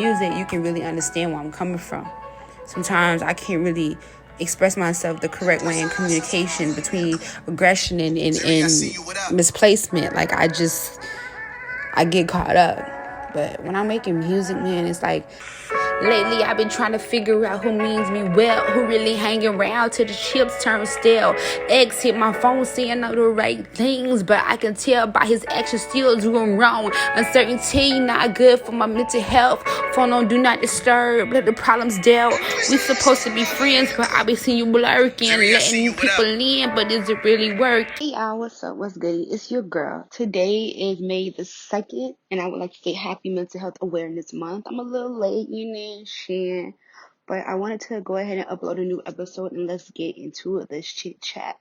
music, you can really understand where I'm coming from. Sometimes I can't really express myself the correct way in communication between aggression and misplacement. Like I get caught up. But when I'm making music, man, it's like lately I've been trying to figure out who means me well, who really hang around till the chips turn stale. Ex hit my phone saying all the right things, but I can tell by his actions still doing wrong. Uncertainty not good for my mental health. Phone on do not disturb, let the problems dealt. We supposed to be friends, but I be seeing you lurking, letting you people in, but is it really work? Hey y'all, what's up? What's good? It's your girl. Today is May the 2nd, and I would like to say Happy Mental Health Awareness Month. I'm a little late, shit, but I wanted to go ahead and upload a new episode, and let's get into this chit chat.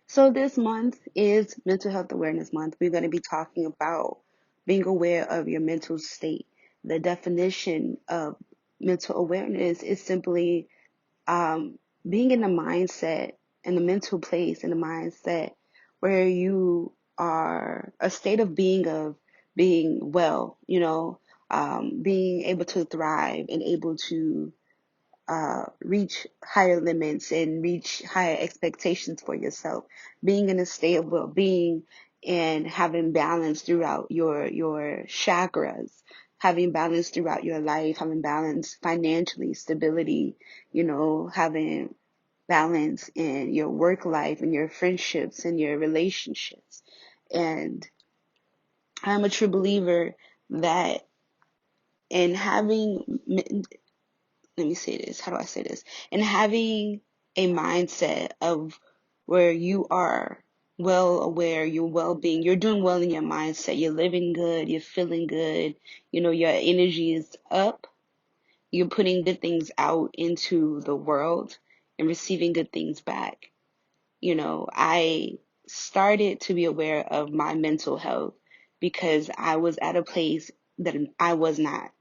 So this month is Mental Health Awareness Month. We're going to be talking about being aware of your mental state. The definition of mental awareness is simply being in the mindset, in the mental place, in the mindset where you are a state of being well, being able to thrive and able to reach higher limits and reach higher expectations for yourself, being in a state of well-being and having balance throughout your chakras, having balance throughout your life, having balance financially, stability, having balance in your work life and your friendships and your relationships. And I'm a true believer that in having, let me say this, how do I say this? In having a mindset of where you are well aware, your well-being, you're doing well in your mindset, you're living good, you're feeling good, your energy is up, you're putting good things out into the world and receiving good things back. I started to be aware of my mental health because I was at a place that I was not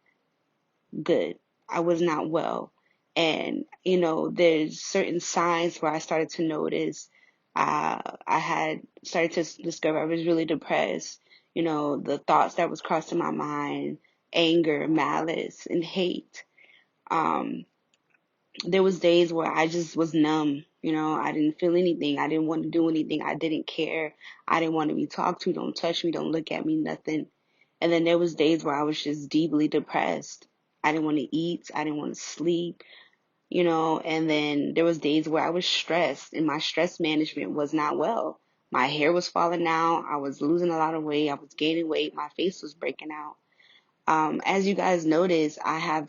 good. I was not well. And, there's certain signs where I started to notice I had started to discover I was really depressed. The thoughts that was crossing my mind, anger, malice, and hate. There was days where I just was numb. I didn't feel anything. I didn't want to do anything. I didn't care. I didn't want to be talked to. Don't touch me. Don't look at me. Nothing. And then there was days where I was just deeply depressed. I didn't want to eat. I didn't want to sleep. And then there was days where I was stressed and my stress management was not well. My hair was falling out. I was losing a lot of weight. I was gaining weight. My face was breaking out. As you guys noticed, I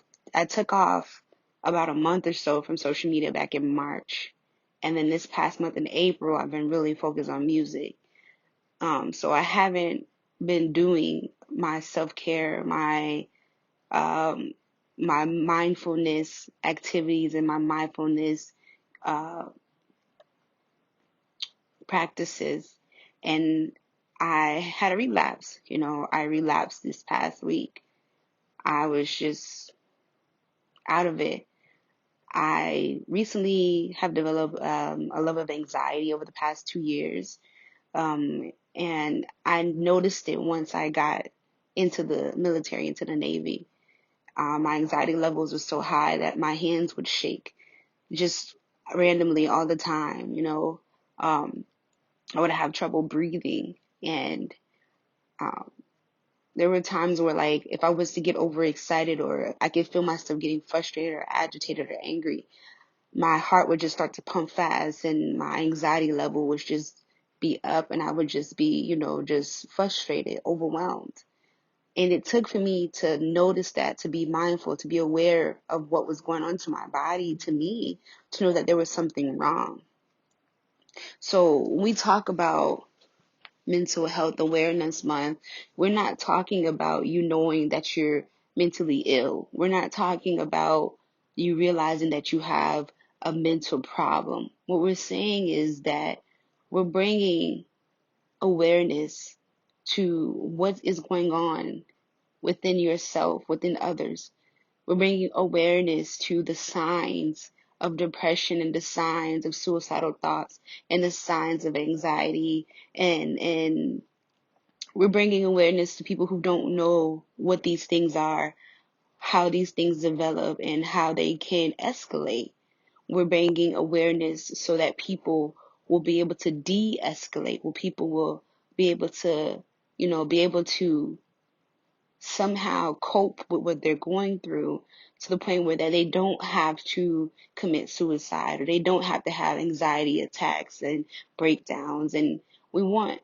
took off about a month or so from social media back in March. And then this past month in April, I've been really focused on music. So I haven't been doing my self-care, my mindfulness activities and my mindfulness practices. And I had a relapse. I relapsed this past week. I was just out of it. I recently have developed a love of anxiety over the past 2 years. And I noticed it once I got into the military, into the Navy. My anxiety levels were so high that my hands would shake just randomly all the time. I would have trouble breathing. And there were times where, like, if I was to get overexcited or I could feel myself getting frustrated or agitated or angry, my heart would just start to pump fast and my anxiety level would just be up and I would just be, just frustrated, overwhelmed. And it took for me to notice that, to be mindful, to be aware of what was going on to my body, to me, to know that there was something wrong. So when we talk about Mental Health Awareness Month, we're not talking about you knowing that you're mentally ill. We're not talking about you realizing that you have a mental problem. What we're saying is that we're bringing awareness to what is going on within yourself, within others. We're bringing awareness to the signs of depression and the signs of suicidal thoughts and the signs of anxiety, and we're bringing awareness to people who don't know what these things are, how these things develop and how they can escalate. We're bringing awareness so that people will be able to de-escalate, where people will be able to, be able to somehow cope with what they're going through, to the point where that they don't have to commit suicide, or they don't have to have anxiety attacks and breakdowns. And we want,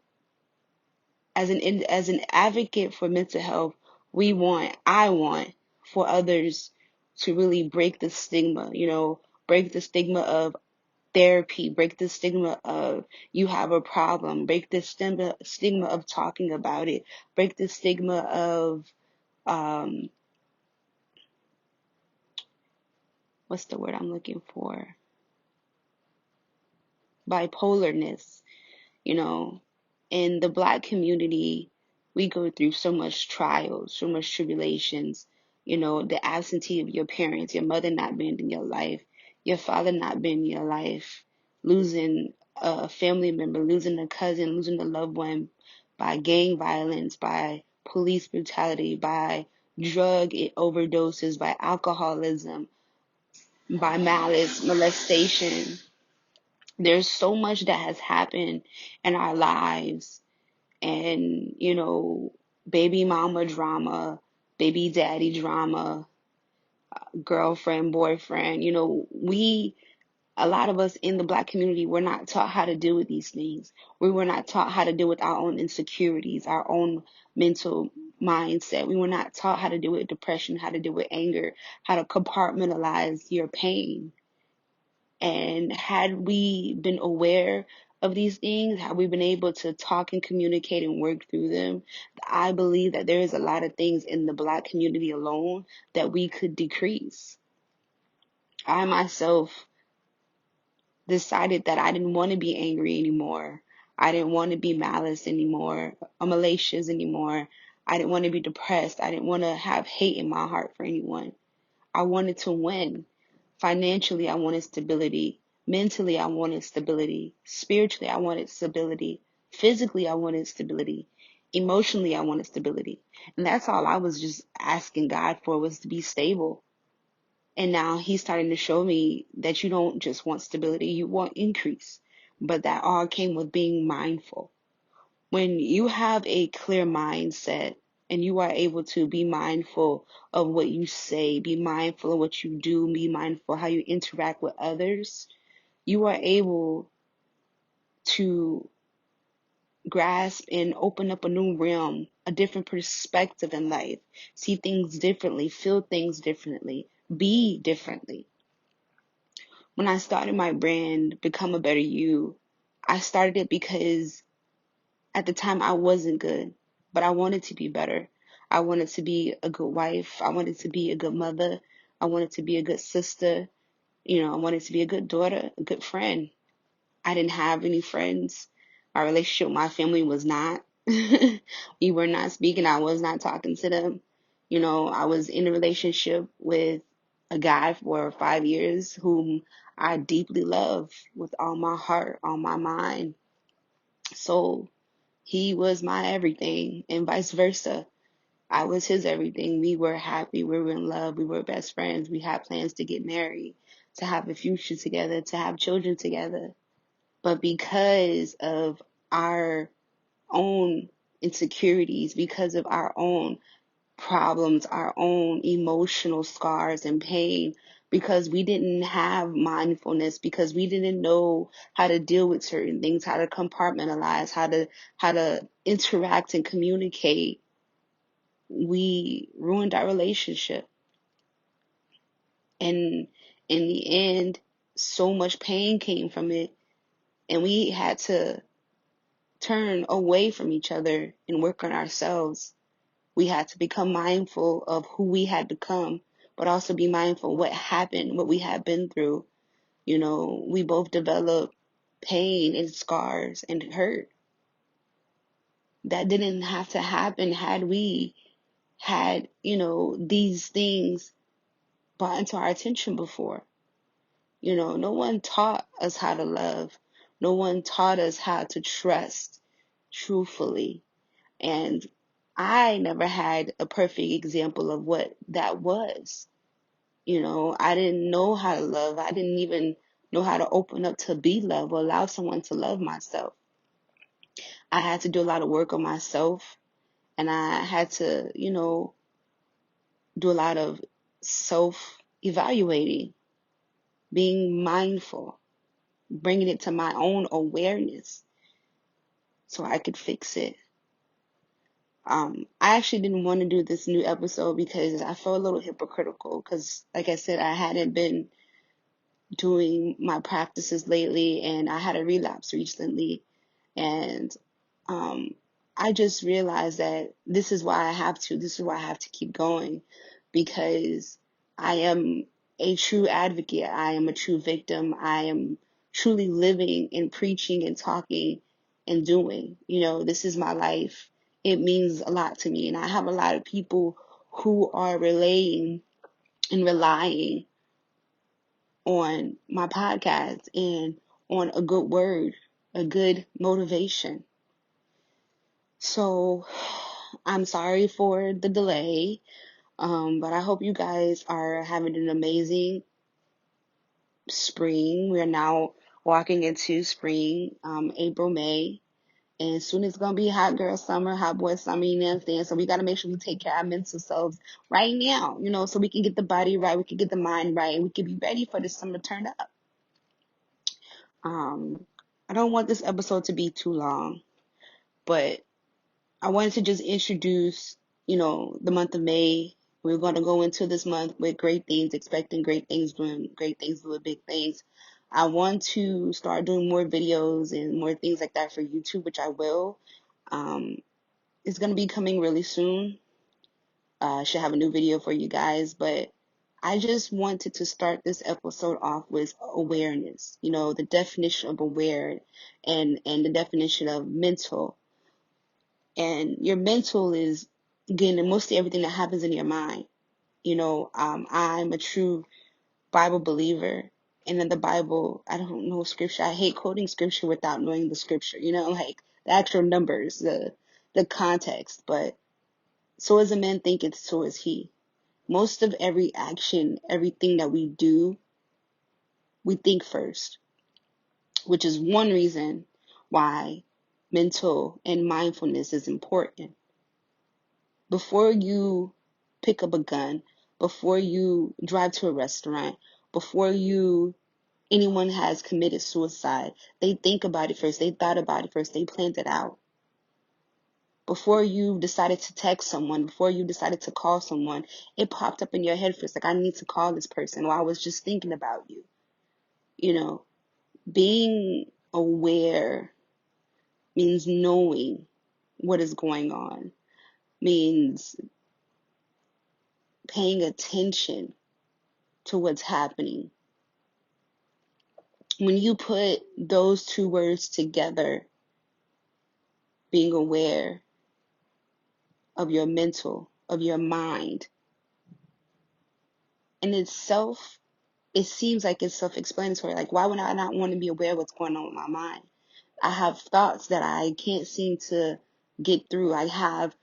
as an advocate for mental health, I want for others to really break the stigma, break the stigma of therapy, break the stigma of you have a problem, break the stigma of talking about it, break the stigma of um what's the word I'm looking for? Bipolarness. You know, in the Black community, we go through so much trials, so much tribulations. The absentee of your parents, your mother not being in your life, your father not being in your life, losing a family member, losing a cousin, losing a loved one by gang violence, by police brutality, by drug overdoses, by alcoholism, by malice, molestation. There's so much that has happened in our lives, and baby mama drama, baby daddy drama, girlfriend, boyfriend. A lot of us in the Black community were not taught how to deal with these things. We were not taught how to deal with our own insecurities, our own mental mindset. We were not taught how to deal with depression, how to deal with anger, how to compartmentalize your pain. And had we been aware of these things, had we been able to talk and communicate and work through them, I believe that there is a lot of things in the Black community alone that we could decrease. I myself decided that I didn't want to be angry anymore. I didn't want to be malice anymore, or malicious anymore. I didn't want to be depressed. I didn't want to have hate in my heart for anyone. I wanted to win. Financially, I wanted stability. Mentally, I wanted stability. Spiritually, I wanted stability. Physically, I wanted stability. Emotionally, I wanted stability. And that's all I was just asking God for, was to be stable. And now He's starting to show me that you don't just want stability, you want increase. But that all came with being mindful. When you have a clear mindset and you are able to be mindful of what you say, be mindful of what you do, be mindful how you interact with others, you are able to grasp and open up a new realm, a different perspective in life, see things differently, feel things differently, be differently. When I started my brand, Become a Better You, I started it because at the time I wasn't good, but I wanted to be better. I wanted to be a good wife. I wanted to be a good mother. I wanted to be a good sister. I wanted to be a good daughter, a good friend. I didn't have any friends. My relationship with my family was not. We were not speaking. I was not talking to them. I was in a relationship with a guy for 5 years whom I deeply love with all my heart, all my mind. So he was my everything, and vice versa. I was his everything. We were happy. We were in love. We were best friends. We had plans to get married, to have a future together, to have children together. But because of our own insecurities, because of our own problems, our own emotional scars and pain, because we didn't have mindfulness, because we didn't know how to deal with certain things, how to compartmentalize, how to interact and communicate, we ruined our relationship. And in the end, so much pain came from it, and we had to turn away from each other and work on ourselves. We had to become mindful of who we had become, but also be mindful of what happened, what we had been through. We both developed pain and scars and hurt. That didn't have to happen had we had, these things brought into our attention before. No one taught us how to love. No one taught us how to trust truthfully. And I never had a perfect example of what that was. I didn't know how to love. I didn't even know how to open up to be loved or allow someone to love myself. I had to do a lot of work on myself, and I had to, do a lot of self evaluating, being mindful, bringing it to my own awareness so I could fix it. I actually didn't want to do this new episode because I felt a little hypocritical because, like I said, I hadn't been doing my practices lately, and I had a relapse recently. And I just realized that this is why I have to keep going, because I am a true advocate. I am a true victim. I am truly living and preaching and talking and doing. This is my life. It means a lot to me. And I have a lot of people who are relaying and relying on my podcast and on a good word, a good motivation. So I'm sorry for the delay, but I hope you guys are having an amazing spring. We are now walking into spring, April, May, and soon it's gonna be hot girl summer, hot boy summer, you know what I'm saying? So we gotta make sure we take care of our mental selves right now, so we can get the body right, we can get the mind right, and we can be ready for the summer turn up. I don't want this episode to be too long, but I wanted to just introduce, the month of May. We're going to go into this month with great things, expecting great things, doing great things, doing big things. I want to start doing more videos and more things like that for YouTube, which I will. It's going to be coming really soon. I should have a new video for you guys, but I just wanted to start this episode off with awareness, the definition of aware and the definition of mental. And your mental is, again, mostly everything that happens in your mind. I'm a true Bible believer. And in the Bible, I don't know scripture. I hate quoting scripture without knowing the scripture, like the actual numbers, the context. But so as a man thinketh, so is he. Most of every action, everything that we do, we think first, which is one reason why mental and mindfulness is important. Before you pick up a gun, before you drive to a restaurant, before anyone has committed suicide, they think about it first. They thought about it first. They planned it out. Before you decided to text someone, before you decided to call someone, it popped up in your head first, like, I need to call this person, or I was just thinking about you. Being aware means knowing what is going on, means paying attention to what's happening. When you put those two words together, being aware of your mental, of your mind, in itself, it seems like it's self-explanatory. Like, why would I not want to be aware of what's going on with my mind? I have thoughts that I can't seem to get through. I have,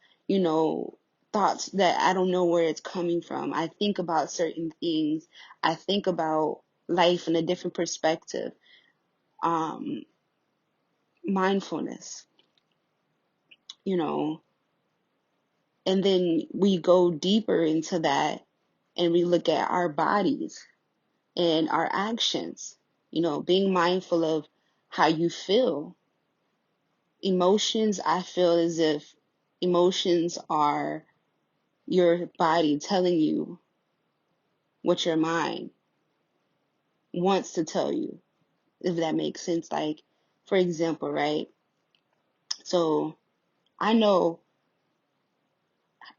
thoughts that I don't know where it's coming from. I think about certain things. I think about life in a different perspective. Mindfulness, and then we go deeper into that and we look at our bodies and our actions, being mindful of how you feel. Emotions, I feel as if emotions are your body telling you what your mind wants to tell you, if that makes sense. Like, for example, right? So I know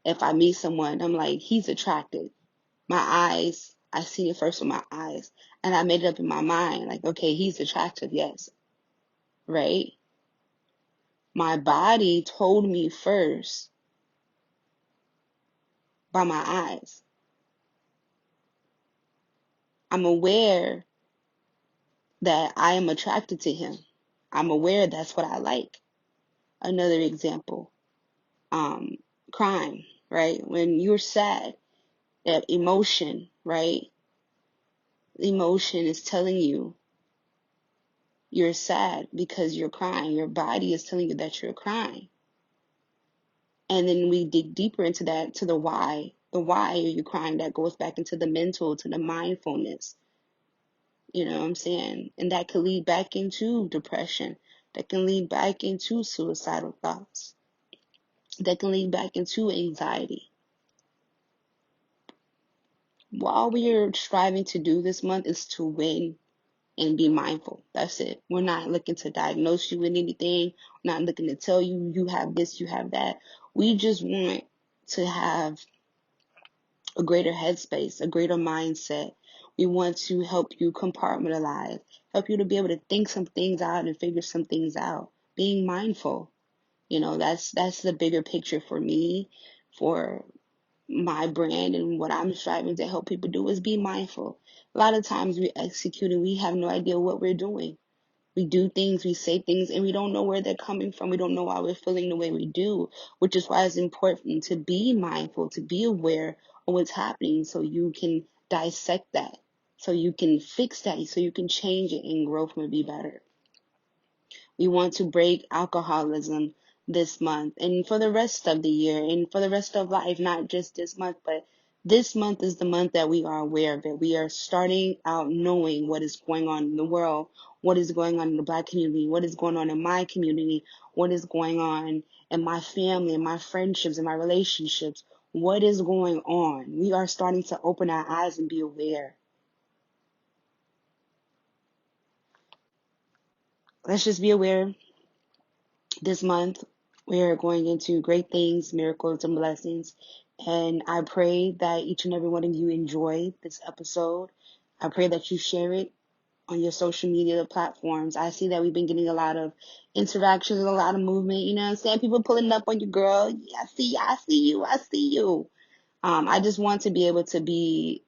if I meet someone, I'm like, he's attractive. My eyes, I seen it first with my eyes. And I made it up in my mind, like, okay, he's attractive, yes. Right? My body told me first by my eyes. I'm aware that I am attracted to him. I'm aware that's what I like. Another example, crying, right? When you're sad, that emotion, right? Emotion is telling you you're sad because you're crying. Your body is telling you that you're crying. And then we dig deeper into that, to the why. The why are you crying? That goes back into the mental, to the mindfulness. You know what I'm saying? And that could lead back into depression. That can lead back into suicidal thoughts. That can lead back into anxiety. All we are striving to do this month is to win and be mindful. That's it. We're not looking to diagnose you with anything. We're not looking to tell you you have this, you have that. We just want to have a greater headspace, a greater mindset. We want to help you compartmentalize, help you to be able to think some things out and figure some things out. Being mindful, that's the bigger picture for me, for my brand, and what I'm striving to help people do is be mindful. A lot of times we execute and we have no idea what we're doing. We do things, we say things, and we don't know where they're coming from. We don't know why we're feeling the way we do, which is why it's important to be mindful, to be aware of what's happening so you can dissect that, so you can fix that, so you can change it and grow from it, be better. We want to break alcoholism this month and for the rest of the year and for the rest of life, not just this month, but this month is the month that we are aware of it. We are starting out knowing what is going on in the world, what is going on in the Black community, what is going on in my community, what is going on in my family, in my friendships, in my relationships. What is going on? We are starting to open our eyes and be aware. Let's just be aware. This month, we are going into great things, miracles, and blessings. And I pray that each and every one of you enjoy this episode. I pray that you share it on your social media platforms. I see that we've been getting a lot of interactions and a lot of movement. You know what I'm saying? People pulling up on you, girl. Yeah, I see you. I just want to be able to be,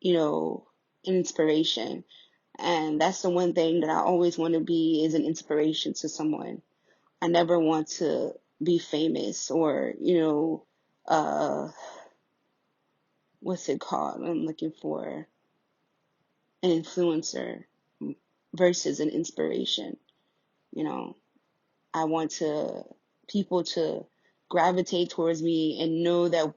an inspiration. And that's the one thing that I always want to be, is an inspiration to someone. I never want to be famous or, what's it called? I'm looking for an influencer versus an inspiration. You know, I want people to gravitate towards me and know that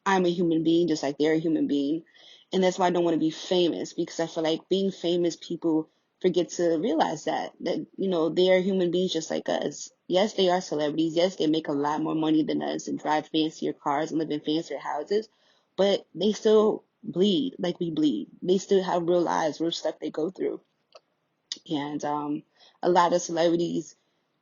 I'm a human being just like they're a human being. And that's why I don't want to be famous, because I feel like being famous, people forget to realize that they are human beings just like us. Yes, they are celebrities. Yes, they make a lot more money than us and drive fancier cars and live in fancier houses, but they still bleed like we bleed. They still have real lives, real stuff they go through. And a lot of celebrities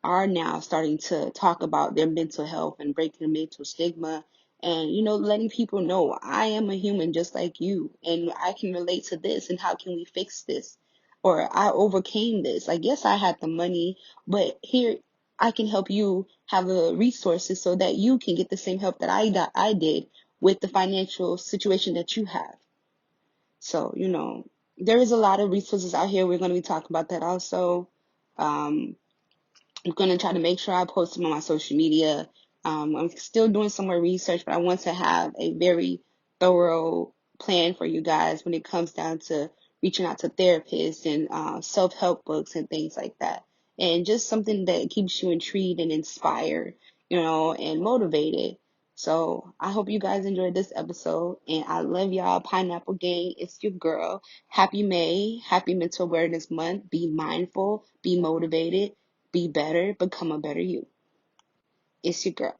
are now starting to talk about their mental health and breaking the mental stigma, and letting people know I am a human just like you, and I can relate to this, and how can we fix this, or I overcame this. Like, yes, I had the money, but here I can help you have the resources so that you can get the same help that I did with the financial situation that you have. So, there is a lot of resources out here. We're going to be talking about that also. Um, I'm going to try to make sure I post them on my social media. I'm still doing some more research, but I want to have a very thorough plan for you guys when it comes down to reaching out to therapists and self-help books and things like that. And just something that keeps you intrigued and inspired, and motivated. So I hope you guys enjoyed this episode, and I love y'all. Pineapple Gang, it's your girl. Happy May, happy Mental Awareness Month. Be mindful, be motivated, be better, become a better you. It's your girl.